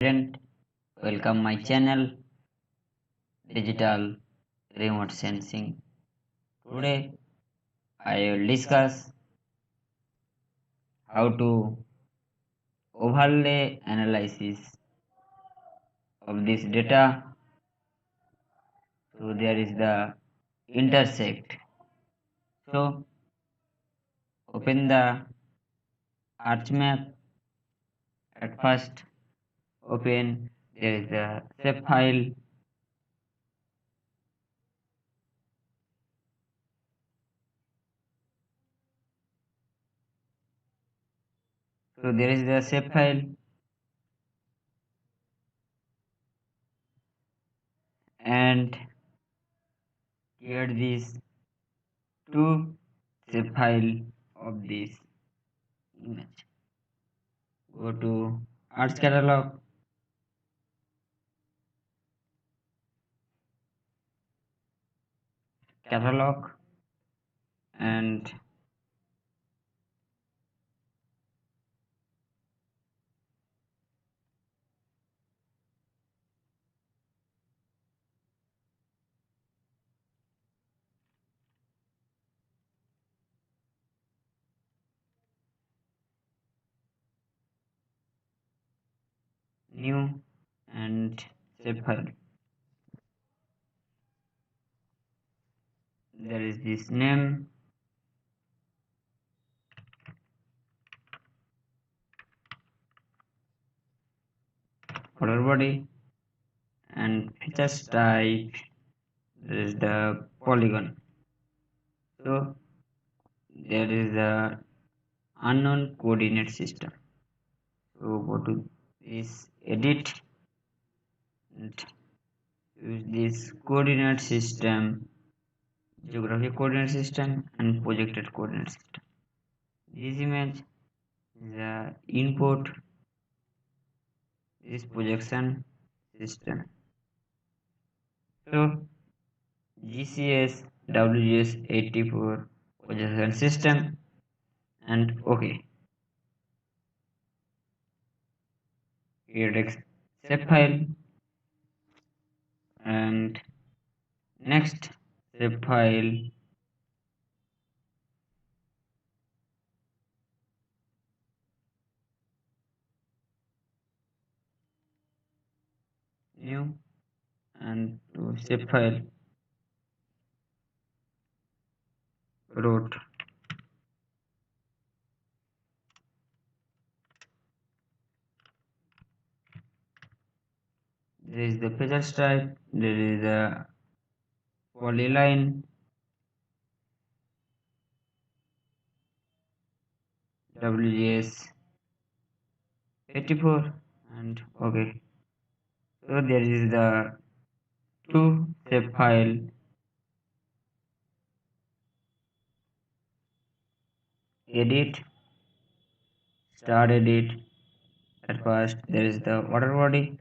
Student, welcome my channel Digital Remote Sensing. Today I will discuss how to overlay analysis of this data. So there is the intersect. So open the arcmap. At first open, there is the shape file. So there is the shape file, and here these two shape file of this image. Go to Arts Catalog, and new and shape file. There is this name, color body, and features type. There is the polygon. So there is the unknown coordinate system. So go to this edit and use this coordinate system, geographic coordinate system and projected coordinate system. This image is the input, this projection system. So GCS WGS 84 projection system and OK. Here shape file and next shape file, new and to shape file, root. There is the feature type, there is the polyline, WGS 84 and OK. So there is the two shape file, edit, start edit. At first there is the water body,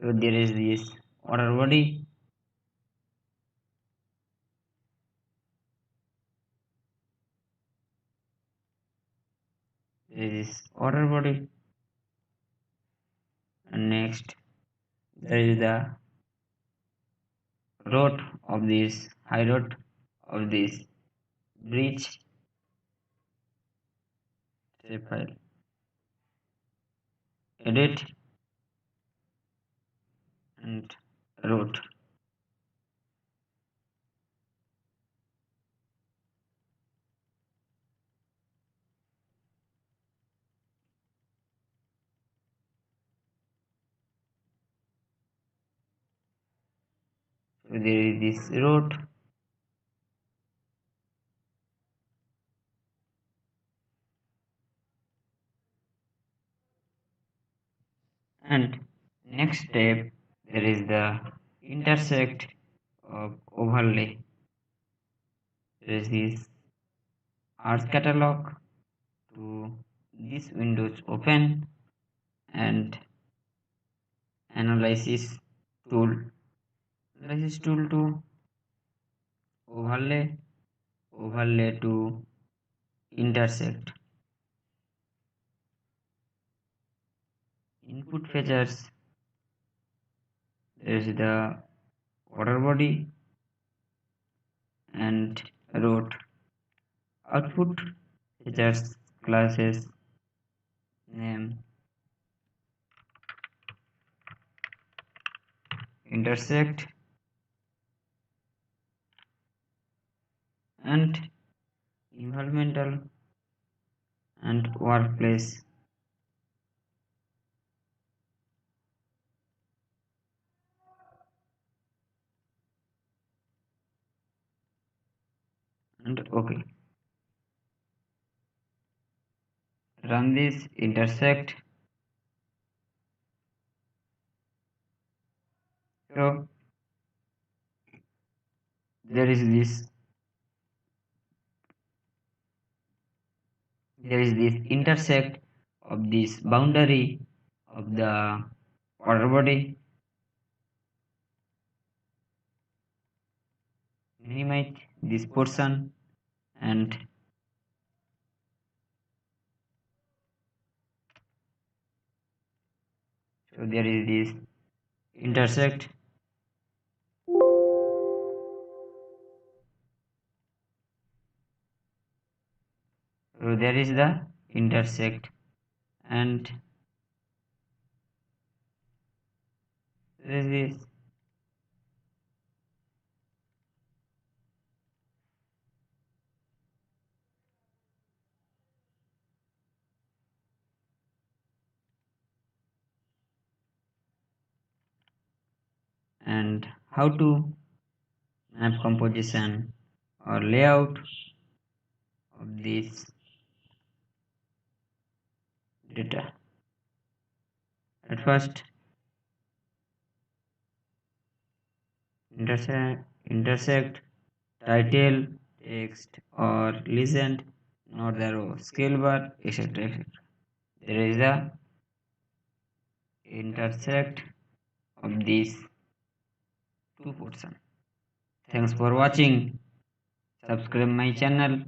so there is this water body, there is water body, and next there is the root of this, high root of this bridge shape file, edit and root. So there is this root, and next step there is the intersect of overlay. There is this Arts Catalog. To this windows open and analysis tool. Analysis tool to overlay to intersect. Input features, there is the water body and road. Output features, classes, name, intersect, and environmental and workplace. And okay, run this intersect. So there is this intersect of this boundary of the water body. Minimize this portion and so there is this intersect. So there is the intersect and there is this and how to map composition or layout of this data. At first, intersect title, text or legend, not the row, scale bar, etc. etc. There is the intersect of these two portions. Thanks for watching. Subscribe my channel.